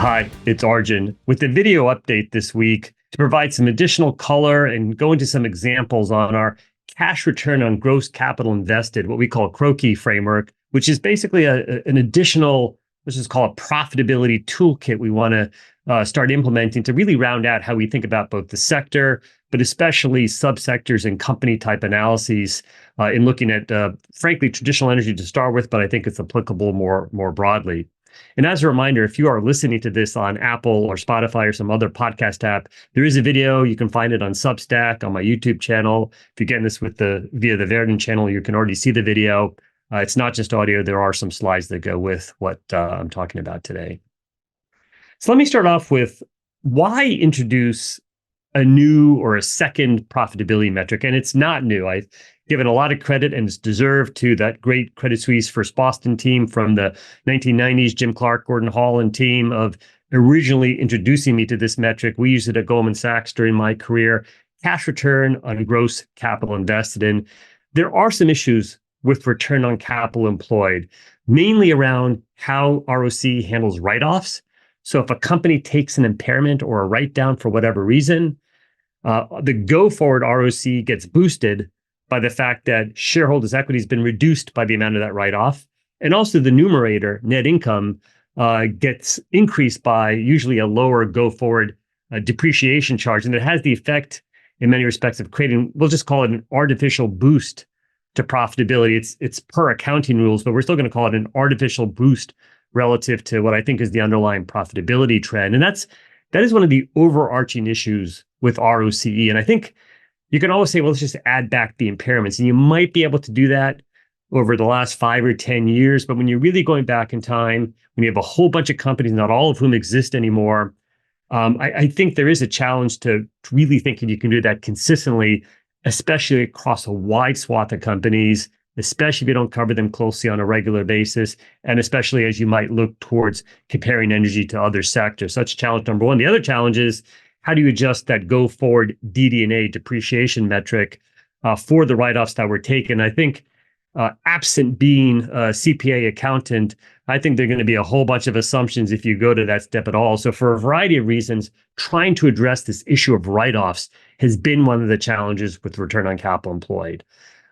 Hi, it's Arjun with the video update this week to provide some additional color and go into some examples on our cash return on gross capital invested, what we call CROCI framework, which is basically an additional, let's just call it profitability toolkit we want to start implementing to really round out how we think about both the sector, but especially subsectors and company type analyses in looking at, frankly, traditional energy to start with, but I think it's applicable more broadly. And as a reminder, if you are listening to this on Apple or Spotify or some other podcast app, there is a video. You can find it on Substack, on my YouTube channel. If you're getting this via the Verdant channel, you can already see the video. It's not just audio. There are some slides that go with what I'm talking about today. So let me start off with why introduce a new or a second profitability metric. And it's not new. I've given a lot of credit, and it's deserved, to that great Credit Suisse First Boston team from the 1990s, Jim Clark, Gordon Hall, and team, of originally introducing me to this metric. We used it at Goldman Sachs during my career, cash return on gross capital invested in. There are some issues with return on capital employed, mainly around how ROCE handles write-offs. So if a company takes an impairment or a write-down for whatever reason, the go-forward ROCE gets boosted by the fact that shareholders' equity has been reduced by the amount of that write-off. And also the numerator, net income, gets increased by usually a lower go-forward depreciation charge. And it has the effect, in many respects, of creating, we'll just call it an artificial boost to profitability. It's per accounting rules, but we're still going to call it an artificial boost relative to what I think is the underlying profitability trend. And that is one of the overarching issues with ROCE. And I think you can always say, well, let's just add back the impairments. And you might be able to do that over the last 5 or 10 years. But when you're really going back in time, when you have a whole bunch of companies, not all of whom exist anymore, I think there is a challenge to really thinking you can do that consistently, especially across a wide swath of companies, especially if you don't cover them closely on a regular basis, and especially as you might look towards comparing energy to other sectors. So that's challenge number one. The other challenge is, how do you adjust that go-forward DD&A depreciation metric for the write-offs that were taken? I think absent being a CPA accountant, I think there are going to be a whole bunch of assumptions if you go to that step at all. So for a variety of reasons, trying to address this issue of write-offs has been one of the challenges with return on capital employed.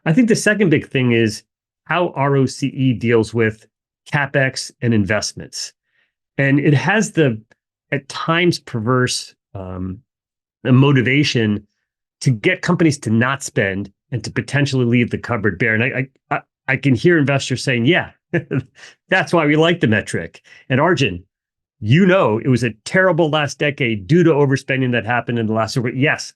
I think the second big thing is how ROCE deals with CapEx and investments. And it has the, at times, perverse motivation to get companies to not spend and to potentially leave the cupboard bare. And I can hear investors saying, yeah, that's why we like the metric. And Arjun, it was a terrible last decade due to overspending that happened in the last year. Yes,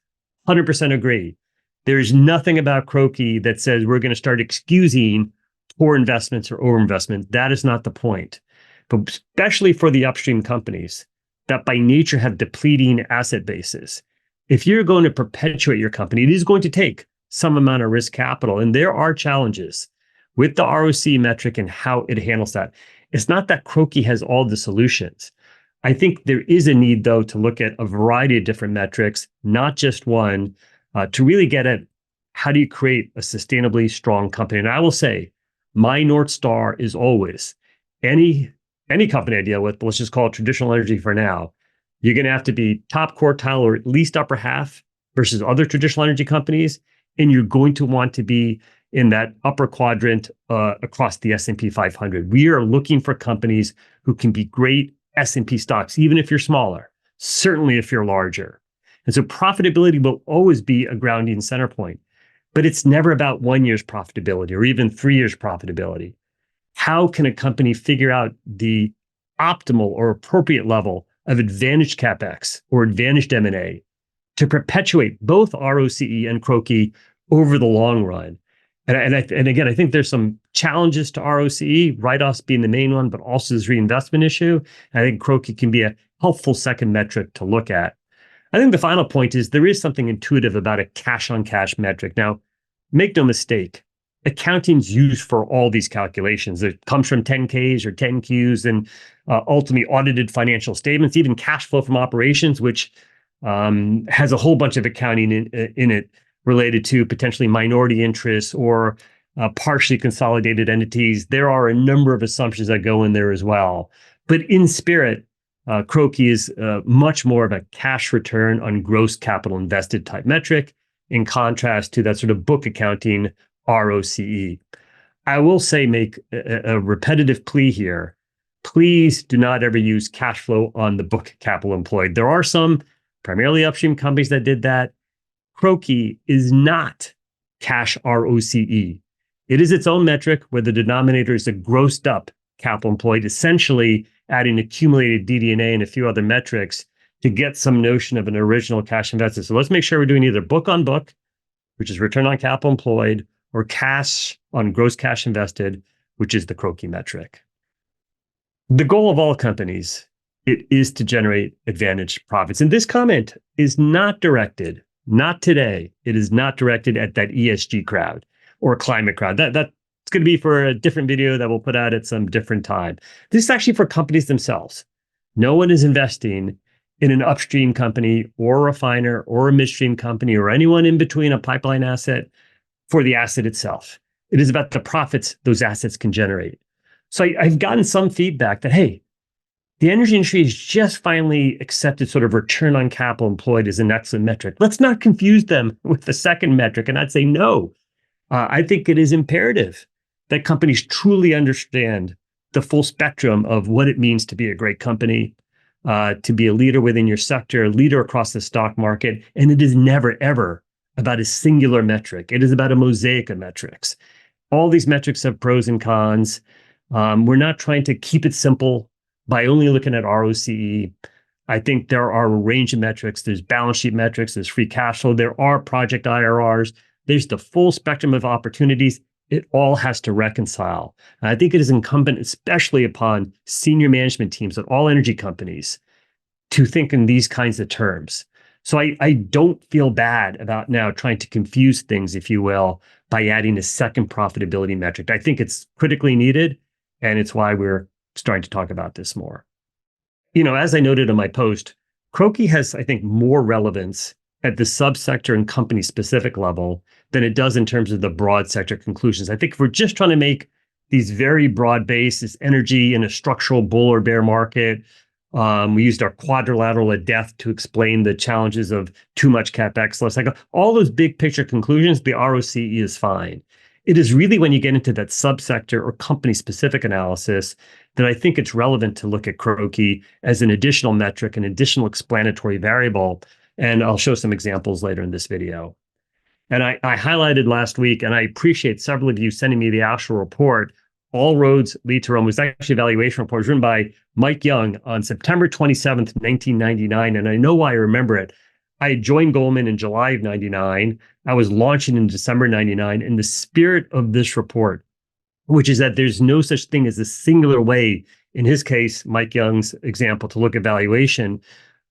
100% agree. There's nothing about CROCI that says we're going to start excusing poor investments or overinvestment. That is not the point. But especially for the upstream companies that by nature have depleting asset bases, if you're going to perpetuate your company, it is going to take some amount of risk capital. And there are challenges with the ROCE metric and how it handles that. It's not that CROCI has all the solutions. I think there is a need, though, to look at a variety of different metrics, not just one, to really get at how do you create a sustainably strong company. And I will say, my North Star is always any company I deal with, but let's just call it traditional energy for now, you're going to have to be top quartile or at least upper half versus other traditional energy companies. And you're going to want to be in that upper quadrant across the S&P 500. We are looking for companies who can be great S&P stocks, even if you're smaller, certainly if you're larger. And so profitability will always be a grounding center point, but it's never about 1 year's profitability or even 3 years profitability. How can a company figure out the optimal or appropriate level of advantaged CapEx or advantaged M&A to perpetuate both ROCE and CROCI over the long run? And again, I think there's some challenges to ROCE, write-offs being the main one, but also this reinvestment issue. I think CROCI can be a helpful second metric to look at. I think the final point is there is something intuitive about a cash-on-cash metric. Now, make no mistake, accounting's used for all these calculations. It comes from 10Ks or 10Qs and ultimately audited financial statements, even cash flow from operations, which has a whole bunch of accounting in it related to potentially minority interests or partially consolidated entities. There are a number of assumptions that go in there as well. But in spirit, CROCI is much more of a cash return on gross capital invested type metric, in contrast to that sort of book accounting ROCE. I will say, make a repetitive plea here. Please do not ever use cash flow on the book capital employed. There are some, primarily upstream companies, that did that. CROCI is not cash ROCE. It is its own metric where the denominator is a grossed up capital employed, essentially adding accumulated DD&A and a few other metrics to get some notion of an original cash invested. So let's make sure we're doing either book on book, which is return on capital employed, or cash on gross cash invested, which is the CROCI metric. The goal of all companies, it is to generate advantaged profits. And this comment is not directed, not today, it is not directed at that ESG crowd or climate crowd. That's going to be for a different video that we'll put out at some different time. This is actually for companies themselves. No one is investing in an upstream company or a refiner or a midstream company or anyone in between a pipeline asset for the asset itself. It is about the profits those assets can generate. So I've gotten some feedback that, hey, the energy industry has just finally accepted sort of return on capital employed as an excellent metric. Let's not confuse them with the second metric. And I'd say, no, I think it is imperative that companies truly understand the full spectrum of what it means to be a great company, to be a leader within your sector, a leader across the stock market. And it is never, ever about a singular metric. It is about a mosaic of metrics. All these metrics have pros and cons. We're not trying to keep it simple by only looking at ROCE. I think there are a range of metrics. There's balance sheet metrics, there's free cash flow, there are project IRRs, there's the full spectrum of opportunities. It all has to reconcile. And I think it is incumbent, especially upon senior management teams at all energy companies, to think in these kinds of terms. So I don't feel bad about now trying to confuse things, if you will, by adding a second profitability metric. I think it's critically needed, and it's why we're starting to talk about this more. You know, as I noted in my post, CROCI has, I think, more relevance at the subsector and company specific level than it does in terms of the broad sector conclusions. I think if we're just trying to make these very broad bases, energy in a structural bull or bear market, we used our quadrilateral of death to explain the challenges of too much CapEx, less cycle. All those big picture conclusions, the ROCE is fine. It is really when you get into that subsector or company specific analysis that I think it's relevant to look at CROCI as an additional metric, an additional explanatory variable. And I'll show some examples later in this video. And I highlighted last week, and I appreciate several of you sending me the actual report. All Roads Lead to Rome was actually a valuation report written by Mike Young on September 27th, 1999. And I know why I remember it. I had joined Goldman in July of 99. I was launching in December 99. And the spirit of this report, which is that there's no such thing as a singular way, in his case, Mike Young's example, to look at valuation,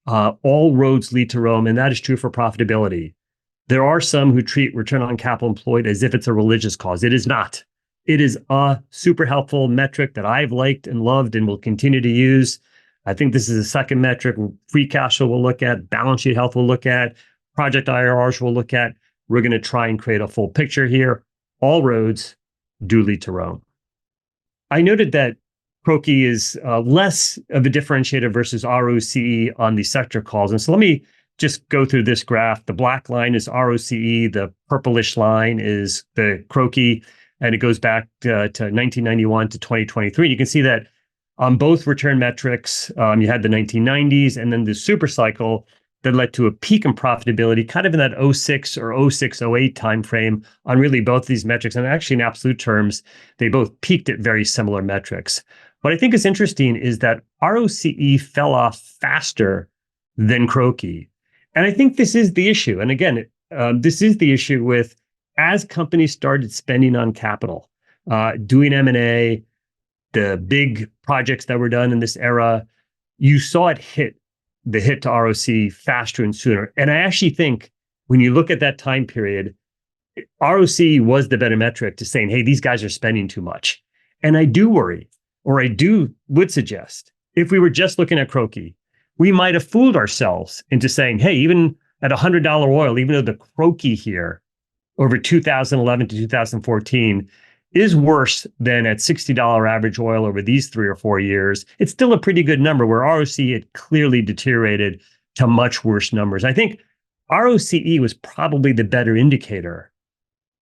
all roads lead to Rome. And that is true for profitability. There are some who treat return on capital employed as if it's a religious cause. It is not. It is a super helpful metric that I've liked and loved and will continue to use. I think this is a second metric. Free cash flow we'll look at, balance sheet health we'll look at, project IRRs we'll look at. We're going to try and create a full picture here. All roads do lead to Rome. I noted that CROCI is less of a differentiator versus ROCE on the sector calls. And so let me just go through this graph. The black line is ROCE. The purplish line is the CROCI. And it goes back to 1991 to 2023. You can see that on both return metrics, you had the 1990s and then the super cycle that led to a peak in profitability, kind of in that 06 or 06, 08 timeframe on really both these metrics. And actually, in absolute terms, they both peaked at very similar metrics. What I think is interesting is that ROCE fell off faster than CROCI. And I think this is the issue. And again, this is the issue with, as companies started spending on capital, doing M&A, the big projects that were done in this era, you saw it hit the hit to ROCE faster and sooner. And I actually think when you look at that time period, ROCE was the better metric to saying, hey, these guys are spending too much. And I do worry, or I would suggest, if we were just looking at CROCI, we might have fooled ourselves into saying, hey, even at $100 oil, even though the CROCI here over 2011 to 2014 is worse than at $60 average oil over these 3 or 4 years. It's still a pretty good number where ROCE had clearly deteriorated to much worse numbers. I think ROCE was probably the better indicator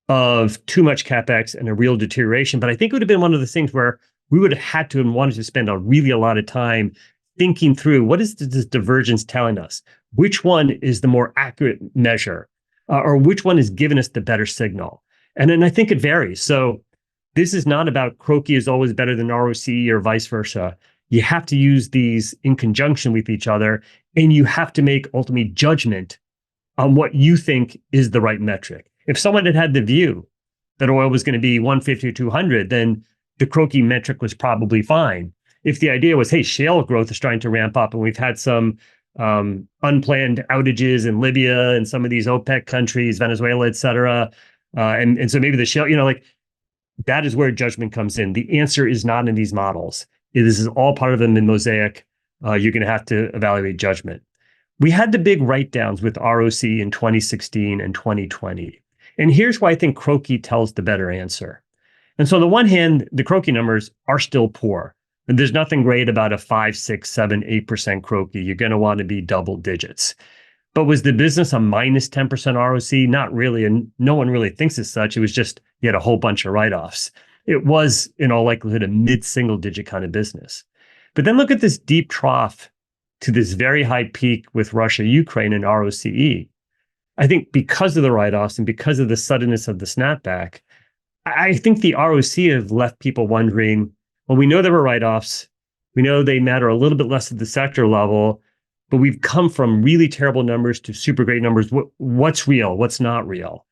of too much CapEx and a real deterioration. But I think it would have been one of the things where we would have had to and wanted to spend a lot of time thinking through what is this divergence telling us? Which one is the more accurate measure? Or which one is giving us the better signal? And then I think it varies. So this is not about CROCI is always better than ROCE or vice versa. You have to use these in conjunction with each other, and you have to make ultimate judgment on what you think is the right metric. If someone had had the view that oil was going to be 150 or 200, then the CROCI metric was probably fine. If the idea was, hey, shale growth is trying to ramp up, and we've had some unplanned outages in Libya and some of these OPEC countries, Venezuela, et cetera, and so maybe the shale, like that is where judgment comes in. The answer is not in these models. This is all part of the mosaic. You're going to have to evaluate judgment. We had the big write-downs with ROCE in 2016 and 2020. And here's why I think CROCI tells the better answer. And so on the one hand, the CROCI numbers are still poor. And there's nothing great about a 5, 6, 7, 8% CROCI. You're going to want to be double digits. But was the business a minus 10% ROCE? Not really. And no one really thinks as such. It was just you had a whole bunch of write-offs. It was, in all likelihood, a mid-single digit kind of business. But then look at this deep trough to this very high peak with Russia, Ukraine, and ROCE. I think because of the write-offs and because of the suddenness of the snapback, I think the ROCE have left people wondering, well, we know there were write-offs. We know they matter a little bit less at the sector level, but we've come from really terrible numbers to super great numbers. What's real? What's not real?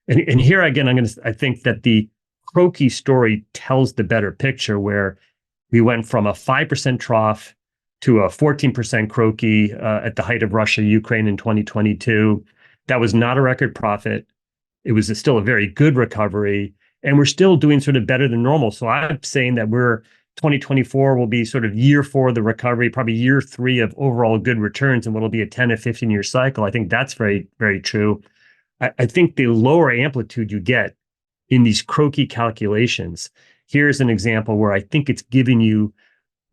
And here again, I think that the CROCI story tells the better picture, where we went from a 5% trough to a 14% CROCI at the height of Russia, Ukraine in 2022. That was not a record profit. It was still a very good recovery, and we're still doing sort of better than normal. So I'm saying that 2024 will be sort of year 4 of the recovery, probably year 3 of overall good returns, and what'll be a 10 to 15 year cycle. I think that's very, very true. I think the lower amplitude you get in these CROCI calculations, here's an example where I think it's giving you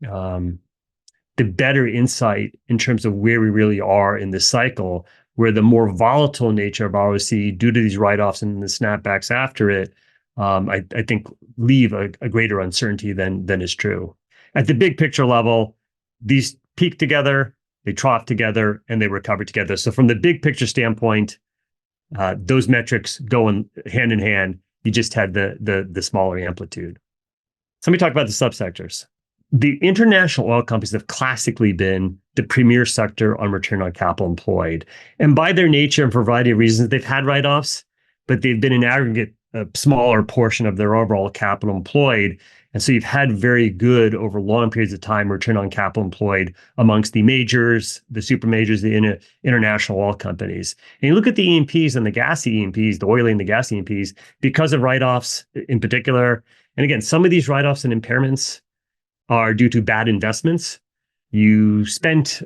the better insight in terms of where we really are in this cycle, where the more volatile nature of ROCE due to these write-offs and the snapbacks after it, I think leave a greater uncertainty than is true. At the big picture level, these peak together, they trough together, and they recover together. So from the big picture standpoint, those metrics go hand in hand. You just had the smaller amplitude. So let me talk about the subsectors. The international oil companies have classically been the premier sector on return on capital employed. And by their nature and for a variety of reasons, they've had write-offs, but they've been in aggregate a smaller portion of their overall capital employed. And so you've had very good over long periods of time return on capital employed amongst the majors, the super majors, the international oil companies. And you look at the E&Ps and the gas E&Ps, the oily and the gas E&Ps, because of write-offs in particular. And again, some of these write-offs and impairments are due to bad investments. You spent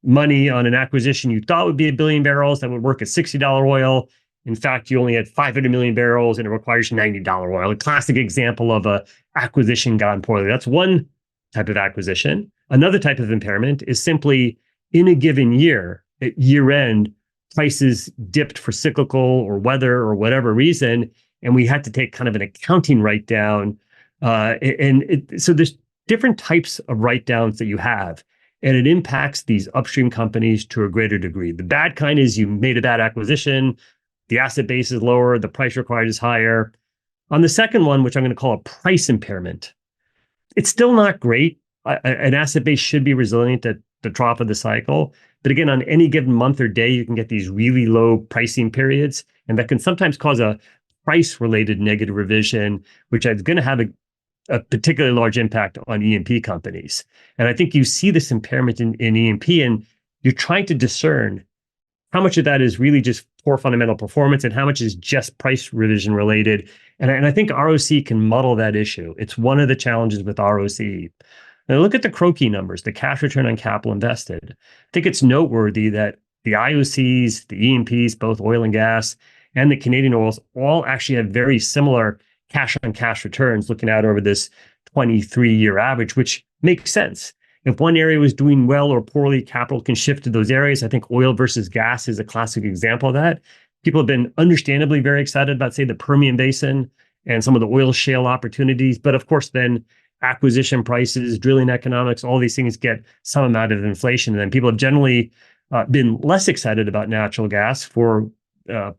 money on an acquisition you thought would be 1 billion barrels that would work at $60 oil. In fact, you only had 500 million barrels and it requires $90 oil. A classic example of a acquisition gone poorly. That's one type of acquisition. Another type of impairment is simply in a given year, at year end, prices dipped for cyclical or weather or whatever reason, and we had to take kind of an accounting write down. So there's different types of write downs that you have, and it impacts these upstream companies to a greater degree. The bad kind is you made a bad acquisition, the asset base is lower, the price required is higher. On the second one, which I'm going to call a price impairment, it's still not great. An asset base should be resilient at the trough of the cycle. But again, on any given month or day, you can get these really low pricing periods, and that can sometimes cause a price-related negative revision, which is going to have a particularly large impact on E&P companies. And I think you see this impairment in E&P, and you're trying to discern how much of that is really just poor fundamental performance and how much is just price revision related. And I think ROCE can muddle that issue. It's one of the challenges with ROCE. Now look at the CROCI numbers, the cash return on capital invested. I think it's noteworthy that the IOCs, the E&Ps, both oil and gas, and the Canadian oils all actually have very similar cash on cash returns looking out over this 23-year average, which makes sense. If one area was doing well or poorly, capital can shift to those areas. I think oil versus gas is a classic example of that. People have been understandably very excited about, say, the Permian Basin and some of the oil shale opportunities. But of course, then acquisition prices, drilling economics, all these things get some amount of inflation. And then people have generally been less excited about natural gas for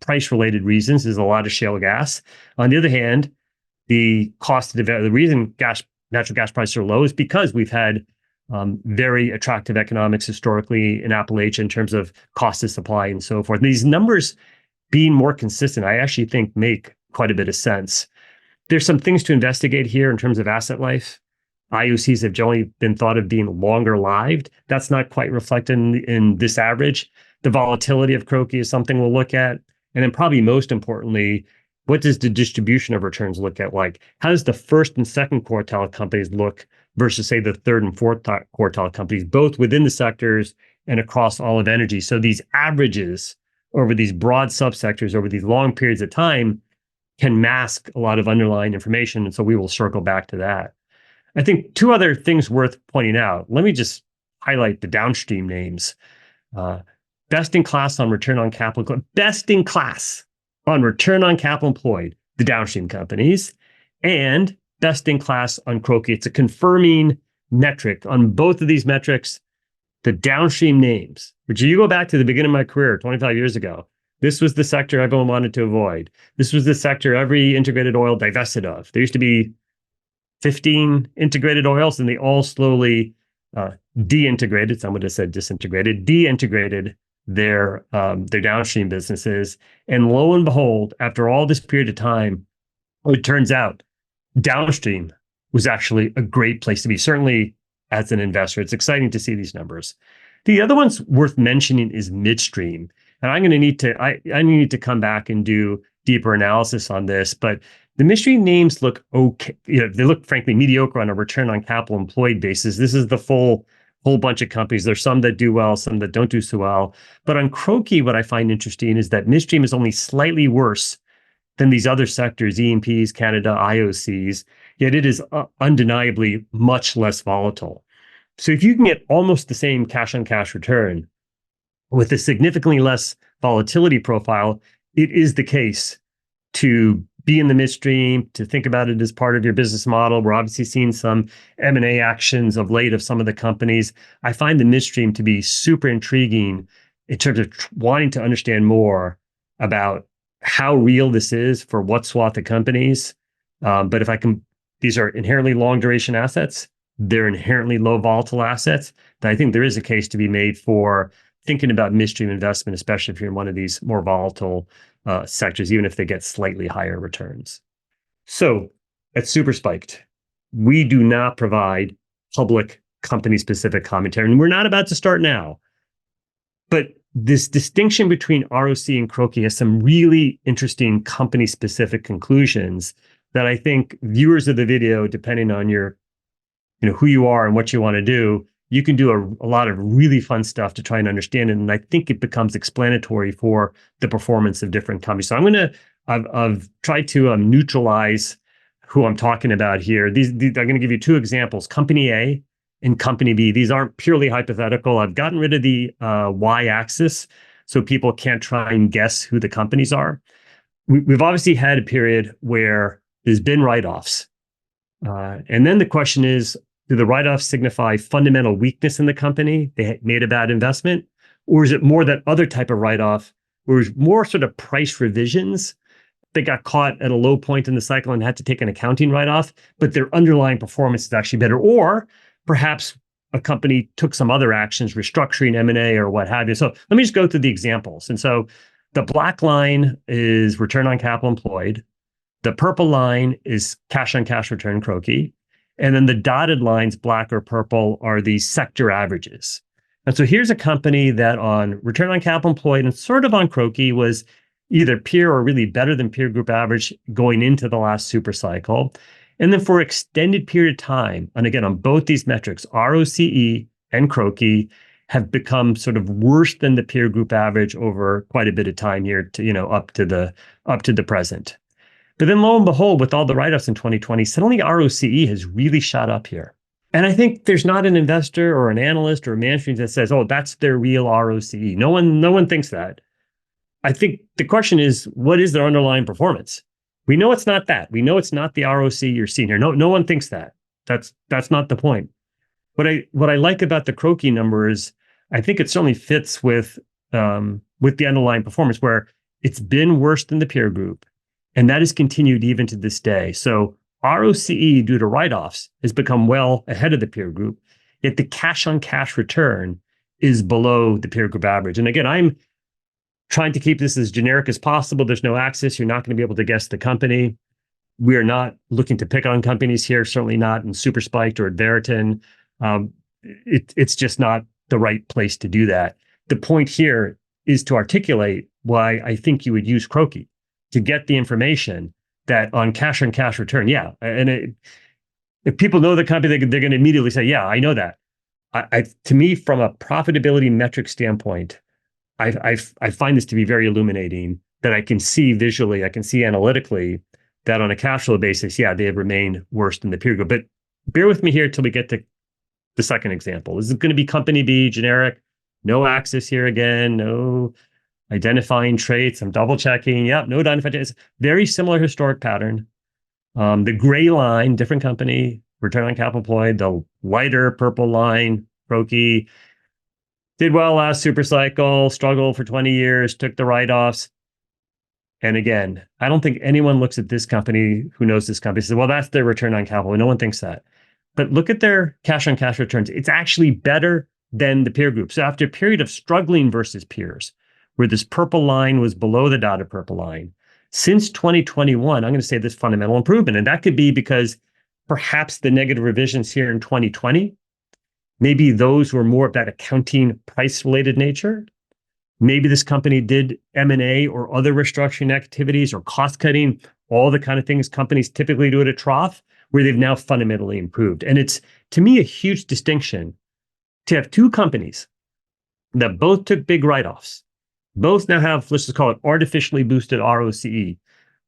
price-related reasons. There's a lot of shale gas. On the other hand, the cost of the reason natural gas prices are low is because we've had very attractive economics historically in Appalachia in terms of cost of supply and so forth. These numbers being more consistent, I actually think make quite a bit of sense. There's some things to investigate here in terms of asset life. IOCs have generally been thought of being longer lived. That's not quite reflected in this average. The volatility of CROCI is something we'll look at. And then probably most importantly, what does the distribution of returns look at like? How does the first and second quartile companies look versus, say, the third and fourth quartile companies, both within the sectors and across all of energy? So these averages over these broad subsectors over these long periods of time can mask a lot of underlying information. And so we will circle back to that. I think two other things worth pointing out. Let me just highlight the downstream names. Best in class on return on capital, best in class on return on capital employed, the downstream companies, and best in class on CROCI. It's a confirming metric on both of these metrics. The downstream names, which you go back to the beginning of my career 25 years ago, this was the sector everyone wanted to avoid. This was the sector every integrated oil divested of. There used to be 15 integrated oils, and they all slowly deintegrated. Some would have said disintegrated, deintegrated their downstream businesses. And lo and behold, after all this period of time, it turns out downstream was actually a great place to be, certainly as an investor. It's exciting to see these numbers. The other one's worth mentioning is midstream. And I'm going to need to, I need to come back and do deeper analysis on this, but the midstream names look okay. They look frankly mediocre on a return on capital employed basis. This is the whole bunch of companies. There's some that do well, some that don't do so well. But on CROCI, what I find interesting is that midstream is only slightly worse than these other sectors, E&Ps, Canada, IOCs, yet it is undeniably much less volatile. So if you can get almost the same cash on cash return with a significantly less volatility profile, it is the case to be in the midstream, to think about it as part of your business model. We're obviously seeing some M&A actions of late of some of the companies. I find the midstream to be super intriguing in terms of wanting to understand more about how real this is for what swath of companies. But if I can, these are inherently long duration assets. They're inherently low volatile assets. That I think there is a case to be made for thinking about midstream investment, especially if you're in one of these more volatile sectors, even if they get slightly higher returns. So at Super Spiked, we do not provide public company-specific commentary, and we're not about to start now. But this distinction between ROCE and CROCI has some really interesting company-specific conclusions that I think viewers of the video, depending on your, who you are and what you want to do, you can do a lot of really fun stuff to try and understand it. And I think it becomes explanatory for the performance of different companies. So I've tried to neutralize who I'm talking about here. I'm going to give you two examples, Company A and Company B. These aren't purely hypothetical. I've gotten rid of the y-axis so people can't try and guess who the companies are. We've obviously had a period where there's been write-offs. And then the question is, do the write-offs signify fundamental weakness in the company? They made a bad investment? Or is it more that other type of write-off where it's more sort of price revisions? They got caught at a low point in the cycle and had to take an accounting write-off, but their underlying performance is actually better. Or perhaps a company took some other actions, restructuring, M&A, or what have you. So let me just go through the examples. And so the black line is return on capital employed. The purple line is cash on cash return, CROCI. And then the dotted lines, black or purple, are the sector averages. And so here's a company that on return on capital employed and sort of on CROCI was either peer or really better than peer group average going into the last super cycle. And then for extended period of time, and again, on both these metrics, ROCE and CROCI have become sort of worse than the peer group average over quite a bit of time here to, up to the present. But then lo and behold, with all the write-offs in 2020, suddenly ROCE has really shot up here. And I think there's not an investor or an analyst or a management that says, oh, that's their real ROCE. No one thinks that. I think the question is, what is their underlying performance? We know it's not that. We know it's not the ROC you're seeing here. No one thinks that. That's not the point. What I like about the CROCI number is I think it certainly fits with the underlying performance where it's been worse than the peer group, and that has continued even to this day. So ROCE due to write-offs has become well ahead of the peer group, yet the cash on cash return is below the peer group average. And again, I'm trying to keep this as generic as possible. There's no access. You're not going to be able to guess the company. We are not looking to pick on companies here, certainly not in Super Spiked or at Veriton. It's just not the right place to do that. The point here is to articulate why I think you would use CROCI to get the information that on cash return, yeah. And if people know the company, they're going to immediately say, yeah, I know that. To me, from a profitability metric standpoint, I find this to be very illuminating that I can see visually, I can see analytically that on a cash flow basis, yeah, they have remained worse than the peer group. But bear with me here until we get to the second example. This is going to be company B, generic, no axis here again, no identifying traits. I'm double checking. Yep, no identifying traits. Very similar historic pattern. The gray line, different company, return on capital employed. The lighter purple line, CROCI, did well last super cycle, struggled for 20 years, took the write-offs. And again, I don't think anyone looks at this company who knows this company says, well, that's their return on capital. No one thinks that. But look at their cash on cash returns. It's actually better than the peer group. So after a period of struggling versus peers, where this purple line was below the dotted purple line, since 2021, I'm going to say this fundamental improvement. And that could be because perhaps the negative revisions here in 2020, maybe those were more of that accounting price-related nature. Maybe this company did M&A or other restructuring activities or cost-cutting, all the kind of things companies typically do at a trough, where they've now fundamentally improved. And it's, to me, a huge distinction to have two companies that both took big write-offs, both now have, let's just call it artificially boosted ROCE,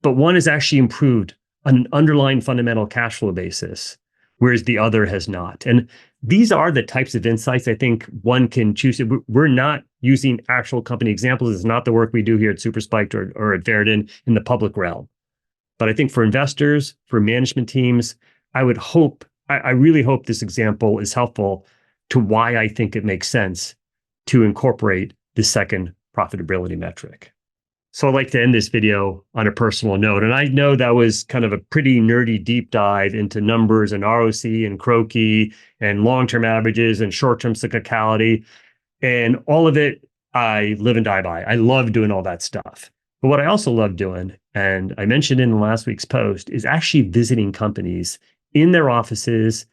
but one has actually improved on an underlying fundamental cash flow basis, whereas the other has not. And these are the types of insights I think one can choose. We're not using actual company examples. It's not the work we do here at Super Spiked or at Veriton in the public realm. But I think for investors, for management teams, I really hope this example is helpful to why I think it makes sense to incorporate the second profitability metric. So I'd like to end this video on a personal note. And I know that was kind of a pretty nerdy deep dive into numbers and ROC and CROCI and long-term averages and short-term cyclicality. And all of it, I live and die by. I love doing all that stuff. But what I also love doing, and I mentioned in last week's post, is actually visiting companies in their offices,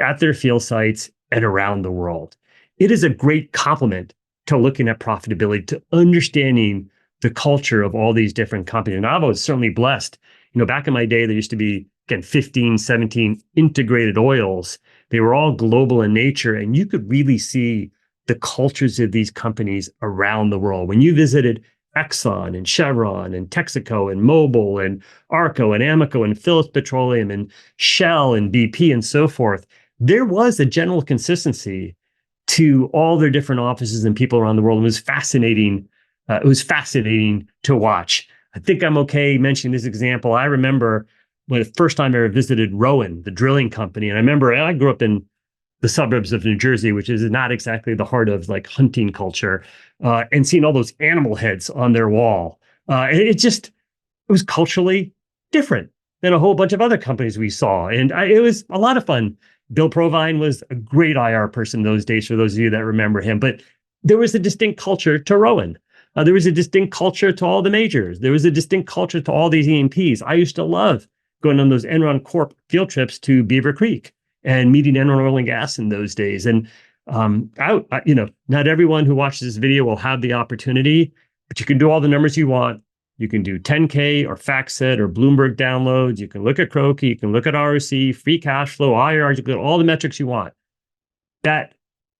at their field sites, and around the world. It is a great complement to looking at profitability, to understanding the culture of all these different companies. And I was certainly blessed. Back in my day, there used to be, again, 15, 17 integrated oils. They were all global in nature, and you could really see the cultures of these companies around the world. When you visited Exxon and Chevron and Texaco and Mobil and Arco and Amoco and Phillips Petroleum and Shell and BP and so forth, there was a general consistency to all their different offices and people around the world. It was fascinating. It was fascinating to watch. I think I'm okay mentioning this example. I remember when the first time I ever visited Rowan, the drilling company. And I remember I grew up in the suburbs of New Jersey, which is not exactly the heart of like hunting culture, and seeing all those animal heads on their wall. It was culturally different than a whole bunch of other companies we saw. And it was a lot of fun. Bill Provine was a great IR person those days, for those of you that remember him. But there was a distinct culture to Rowan. There was a distinct culture to all the majors. There was a distinct culture to all these E&Ps. I used to love going on those Enron Corp field trips to Beaver Creek and meeting Enron Oil and Gas in those days. And not everyone who watches this video will have the opportunity, but you can do all the numbers you want. You can do 10K or FactSet or Bloomberg downloads. You can look at CROCI. You can look at ROC, free cash flow, IRR. You can look at all the metrics you want. That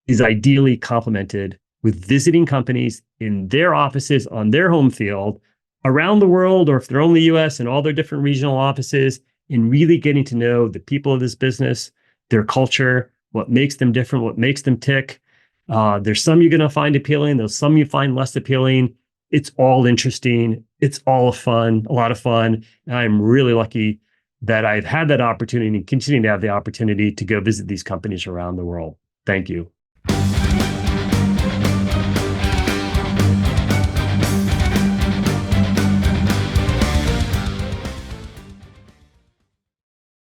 is ideally complemented with visiting companies in their offices on their home field, around the world, or if they're only US and all their different regional offices, and really getting to know the people of this business, their culture, what makes them different, what makes them tick. There's some you're going to find appealing. There's some you find less appealing. It's all interesting. It's all fun, a lot of fun. And I'm really lucky that I've had that opportunity and continue to have the opportunity to go visit these companies around the world. Thank you.